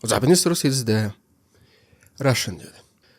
What's up, ministers? It's the Russian dude.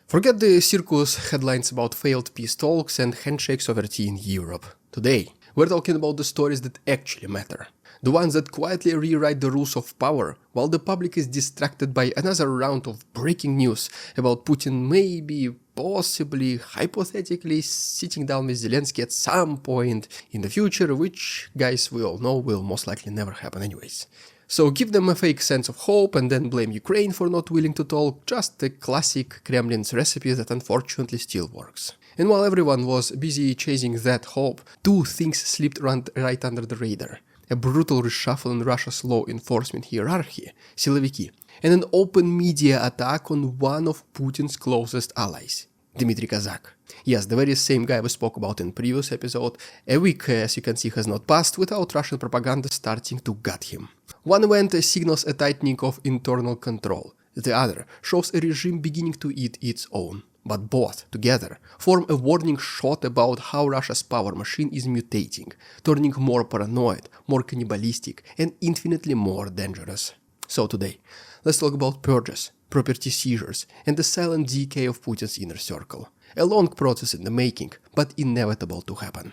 Forget the circus headlines about failed peace talks and handshakes over tea in Europe. Today, we're talking about the stories that actually matter. The ones that quietly rewrite the rules of power while the public is distracted by another round of breaking news about Putin maybe, possibly, hypothetically sitting down with Zelensky at some point in the future, which, guys, we all know will most likely never happen anyways. So give them a fake sense of hope and then blame Ukraine for not willing to talk, just a classic Kremlin's recipe that unfortunately still works. And while everyone was busy chasing that hope, two things slipped right under the radar. A brutal reshuffle in Russia's law enforcement hierarchy, Siloviki, and an open media attack on one of Putin's closest allies, Dmitry Kozak. Yes, the very same guy we spoke about in previous episode. A week, as you can see, has not passed without Russian propaganda starting to gut him. One event signals a tightening of internal control, the other shows a regime beginning to eat its own. But both, together, form a warning shot about how Russia's power machine is mutating, turning more paranoid, more cannibalistic, and infinitely more dangerous. So today, let's talk about purges, property seizures, and the silent decay of Putin's inner circle. A long process in the making, but inevitable to happen.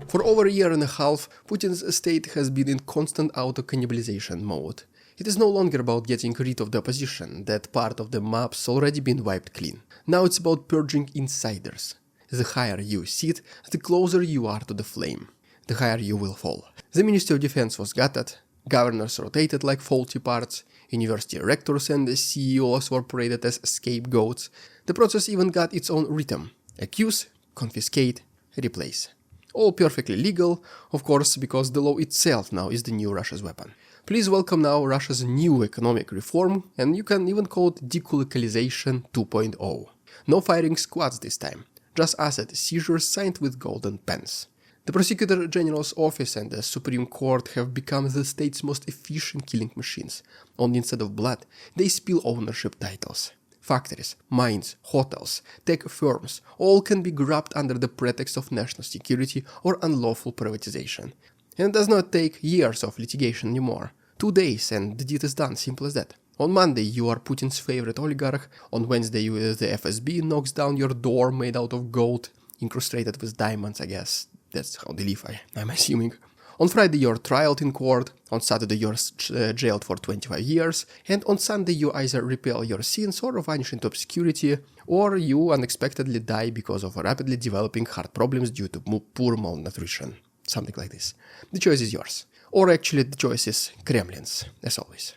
For over a year and a half, Putin's state has been in constant auto-cannibalization mode. It is no longer about getting rid of the opposition, that part of the map's already been wiped clean. Now it's about purging insiders. The higher you sit, the closer you are to the flame. The higher you will fall. The Ministry of Defense was gutted, governors rotated like faulty parts, university rectors and CEOs were paraded as scapegoats. The process even got its own rhythm. Accuse, confiscate, replace. All perfectly legal, of course, because the law itself now is the new Russia's weapon. Please welcome now Russia's new economic reform, and you can even call it decolocalization 2.0. No firing squads this time, just asset seizures signed with golden pens. The Prosecutor General's office and the Supreme Court have become the state's most efficient killing machines. Only instead of blood, they spill ownership titles. Factories, mines, hotels, tech firms, all can be grabbed under the pretext of national security or unlawful privatization. And it does not take years of litigation anymore. 2 days and the deed is done, simple as that. On Monday you are Putin's favorite oligarch, on Wednesday the FSB knocks down your door made out of gold, incrusted with diamonds, I guess. That's how they live, I'm assuming. On Friday you're trialed in court, on Saturday you're jailed for 25 years, and on Sunday you either repel your sins or vanish into obscurity, or you unexpectedly die because of rapidly developing heart problems due to poor malnutrition. Something like this. The choice is yours. Or actually the choice is Kremlin's, as always.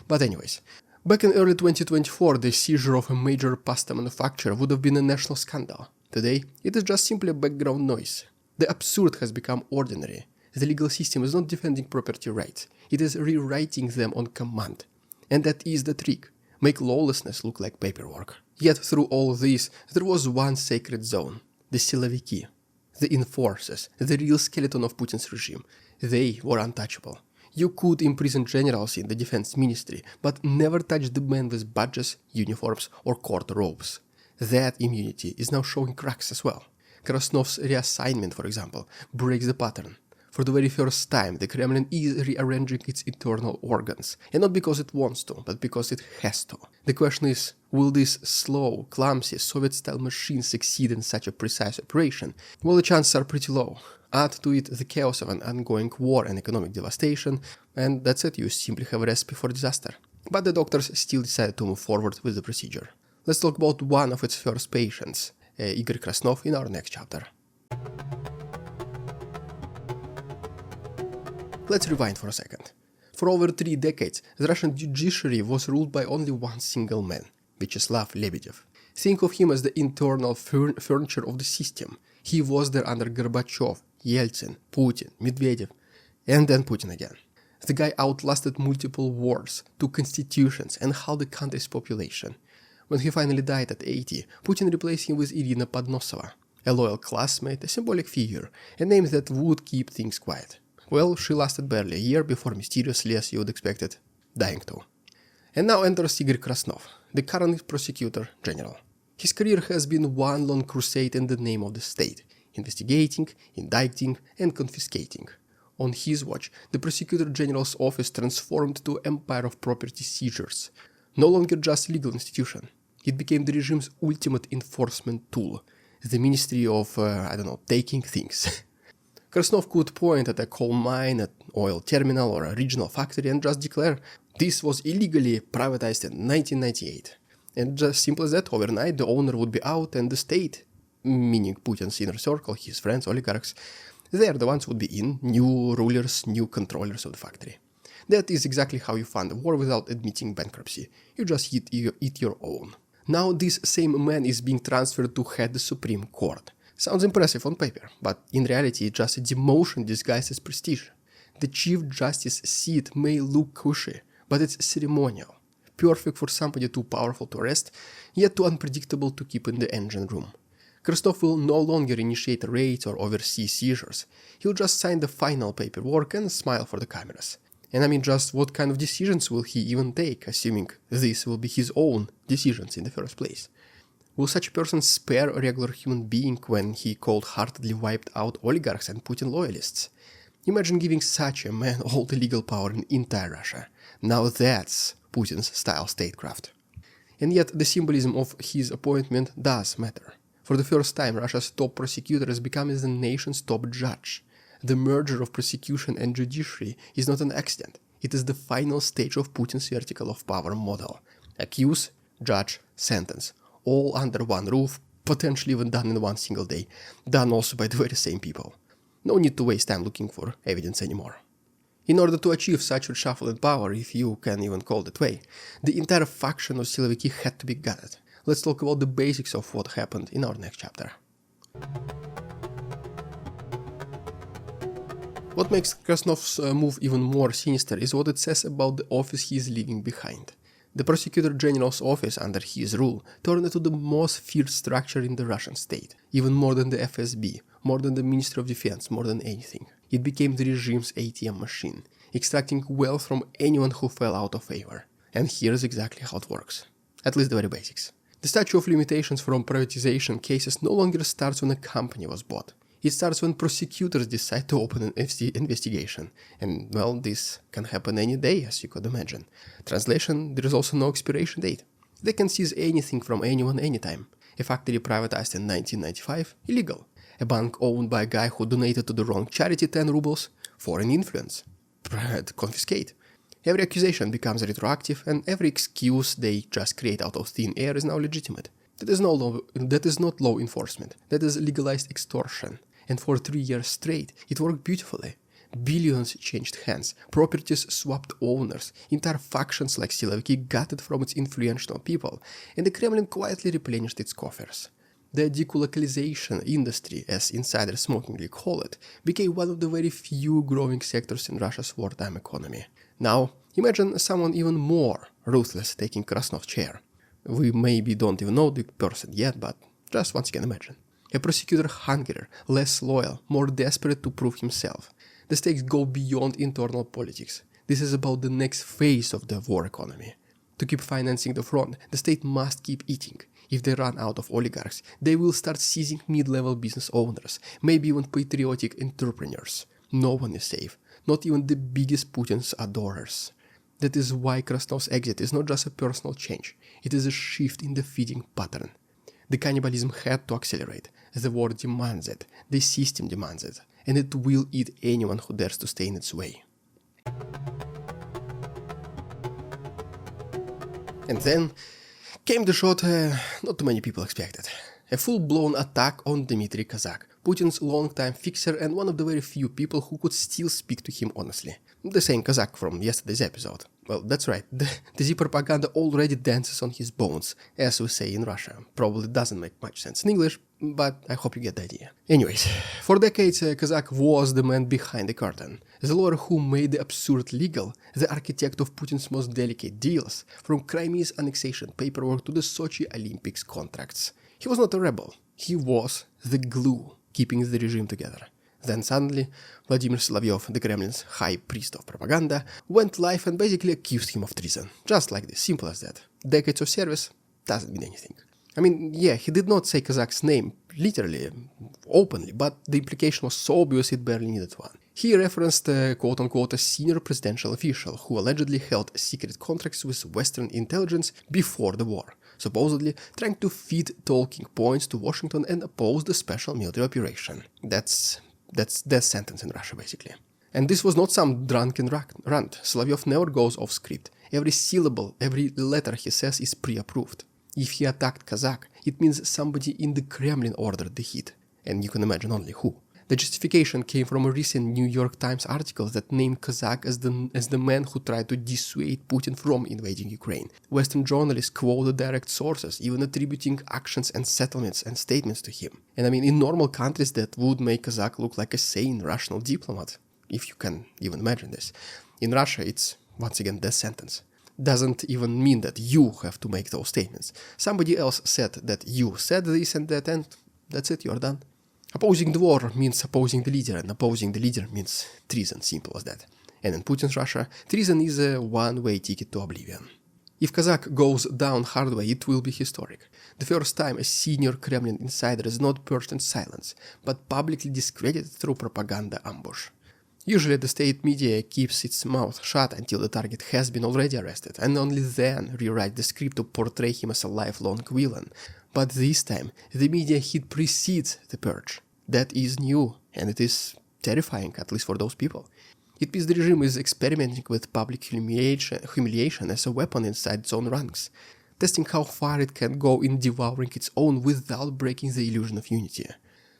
But anyways, back in early 2024 the seizure of a major pasta manufacturer would have been a national scandal. Today, it is just simply a background noise. The absurd has become ordinary. The legal system is not defending property rights, it is rewriting them on command. And that is the trick. Make lawlessness look like paperwork. Yet through all this, there was one sacred zone. The Siloviki. The enforcers, the real skeleton of Putin's regime. They were untouchable. You could imprison generals in the defense ministry, but never touch the men with badges, uniforms, or court robes. That immunity is now showing cracks as well. Krasnov's reassignment, for example, breaks the pattern. For the very first time, the Kremlin is rearranging its internal organs, and not because it wants to, but because it has to. The question is, will this slow, clumsy, Soviet-style machine succeed in such a precise operation? Well, the chances are pretty low. Add to it the chaos of an ongoing war and economic devastation, and that's it, you simply have a recipe for disaster. But the doctors still decided to move forward with the procedure. Let's talk about one of its first patients, Igor Krasnov, in our next chapter. Let's rewind for a second. For over 3 decades, the Russian judiciary was ruled by only one single man, Vyacheslav Lebedev. Think of him as the internal furniture of the system. He was there under Gorbachev, Yeltsin, Putin, Medvedev, and then Putin again. The guy outlasted multiple wars, 2 constitutions, and halved the country's population. When he finally died at 80, Putin replaced him with Irina Podnosova, a loyal classmate, a symbolic figure, a name that would keep things quiet. Well, she lasted barely a year before mysteriously, as you would expect it, dying too. And now enters Igor Krasnov, the current prosecutor general. His career has been one long crusade in the name of the state, investigating, indicting, and confiscating. On his watch, the Prosecutor General's office transformed to empire of property seizures. No longer just legal institution. It became the regime's ultimate enforcement tool. The Ministry of, taking things. Krasnov could point at a coal mine, an oil terminal, or a regional factory and just declare this was illegally privatized in 1998. And just simple as that, overnight the owner would be out and the state, meaning Putin's inner circle, his friends, oligarchs, they are the ones who would be in, new rulers, new controllers of the factory. That is exactly how you fund a war without admitting bankruptcy. You just eat your own. Now this same man is being transferred to head the Supreme Court. Sounds impressive on paper, but in reality it's just a demotion disguised as prestige. The Chief Justice seat may look cushy, but it's ceremonial. Perfect for somebody too powerful to arrest, yet too unpredictable to keep in the engine room. Krasnov will no longer initiate raids or oversee seizures. He'll just sign the final paperwork and smile for the cameras. And I mean, just what kind of decisions will he even take, assuming these will be his own decisions in the first place? Will such a person spare a regular human being when he cold-heartedly wiped out oligarchs and Putin loyalists? Imagine giving such a man all the legal power in entire Russia. Now that's Putin's style statecraft. And yet the symbolism of his appointment does matter. For the first time, Russia's top prosecutor has become the nation's top judge. The merger of prosecution and judiciary is not an accident. It is the final stage of Putin's vertical of power model. Accuse, judge, sentence. All under one roof, potentially even done in one single day. Done also by the very same people. No need to waste time looking for evidence anymore. In order to achieve such reshuffle in power, if you can even call it that way, the entire faction of Siloviki had to be gutted. Let's talk about the basics of what happened in our next chapter. What makes Krasnov's move even more sinister is what it says about the office he is leaving behind. The Prosecutor General's office under his rule turned into the most feared structure in the Russian state, even more than the FSB, more than the Ministry of Defense, more than anything. It became the regime's ATM machine, extracting wealth from anyone who fell out of favor. And here's exactly how it works. At least the very basics. The statute of limitations from privatization cases no longer starts when a company was bought. It starts when prosecutors decide to open an investigation. And, well, this can happen any day, as you could imagine. Translation, there is also no expiration date. They can seize anything from anyone anytime. A factory privatized in 1995? Illegal. A bank owned by a guy who donated to the wrong charity 10 rubles? Foreign influence. Confiscate. Every accusation becomes retroactive, and every excuse they just create out of thin air is now legitimate. That is not law enforcement. That is legalized extortion. And for 3 years straight, it worked beautifully. Billions changed hands, properties swapped owners, entire factions like Siloviki gutted from its influential people, and the Kremlin quietly replenished its coffers. The decolocalization industry, as insiders smokingly call it, became one of the very few growing sectors in Russia's wartime economy. Now, imagine someone even more ruthless taking Krasnov's chair. We maybe don't even know the person yet, but just once again imagine. A prosecutor hungrier, less loyal, more desperate to prove himself. The stakes go beyond internal politics. This is about the next phase of the war economy. To keep financing the front, the state must keep eating. If they run out of oligarchs, they will start seizing mid-level business owners, maybe even patriotic entrepreneurs. No one is safe, not even the biggest Putin's adorers. That is why Krasnov's exit is not just a personal change, it is a shift in the feeding pattern. The cannibalism had to accelerate. The war demands it, the system demands it, and it will eat anyone who dares to stay in its way. And then came the shot not too many people expected. A full-blown attack on Dmitry Kozak, Putin's longtime fixer and one of the very few people who could still speak to him honestly. The same Kozak from yesterday's episode. Well, that's right, the Z propaganda already dances on his bones, as we say in Russia. Probably doesn't make much sense in English, but I hope you get the idea. Anyways, for decades Kozak was the man behind the curtain, the lawyer who made the absurd legal, the architect of Putin's most delicate deals, from Crimea's annexation paperwork to the Sochi Olympics contracts. He was not a rebel, he was the glue keeping the regime together. Then suddenly, Vladimir Solovyov, the Kremlin's high priest of propaganda, went live and basically accused him of treason. Just like this, simple as that. Decades of service doesn't mean anything. I mean, yeah, he did not say Kozak's name, literally, openly, but the implication was so obvious it barely needed one. He referenced quote-unquote a senior presidential official who allegedly held secret contracts with Western intelligence before the war, supposedly trying to feed talking points to Washington and oppose the special military operation. That's death sentence in Russia, basically. And this was not some drunken rant. Solovyov never goes off script. Every syllable, every letter he says is pre-approved. If he attacked Kozak, it means somebody in the Kremlin ordered the hit. And you can imagine only who. The justification came from a recent New York Times article that named Kozak as the man who tried to dissuade Putin from invading Ukraine. Western journalists quoted direct sources, even attributing actions and settlements and statements to him. And I mean, in normal countries that would make Kozak look like a sane, rational diplomat, if you can even imagine this. In Russia, it's, once again, death sentence. Doesn't even mean that you have to make those statements. Somebody else said that you said this and that, and that's it, you're done. Opposing the war means opposing the leader, and opposing the leader means treason, simple as that. And in Putin's Russia, treason is a one-way ticket to oblivion. If Kozak goes down hard way, it will be historic. The first time a senior Kremlin insider is not purged in silence, but publicly discredited through propaganda ambush. Usually the state media keeps its mouth shut until the target has been already arrested, and only then rewrite the script to portray him as a lifelong villain. But this time, the media hit precedes the purge. That is new, and it is terrifying, at least for those people. It means the regime is experimenting with public humiliation as a weapon inside its own ranks, testing how far it can go in devouring its own without breaking the illusion of unity.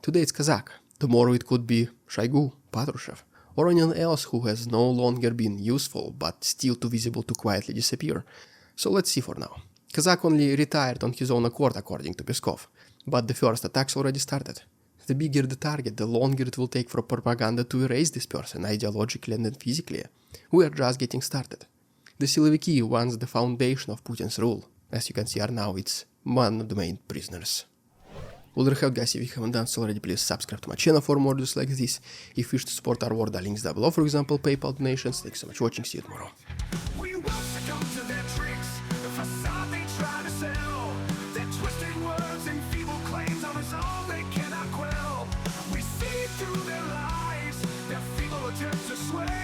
Today it's Kozak, tomorrow it could be Shoigu, Patrushev, or anyone else who has no longer been useful but still too visible to quietly disappear. So let's see for now. Kozak only retired on his own accord, according to Peskov, but the first attacks already started. The bigger the target, the longer it will take for propaganda to erase this person, ideologically and then physically. We are just getting started. The Siloviki, once the foundation of Putin's rule, as you can see are now its one of the main prisoners. Well, there you have, guys. If you haven't done so already, please subscribe to my channel for more videos like this. If you wish to support our work, the links down below, for example, PayPal donations. Thanks so much for watching, see you tomorrow. To sway.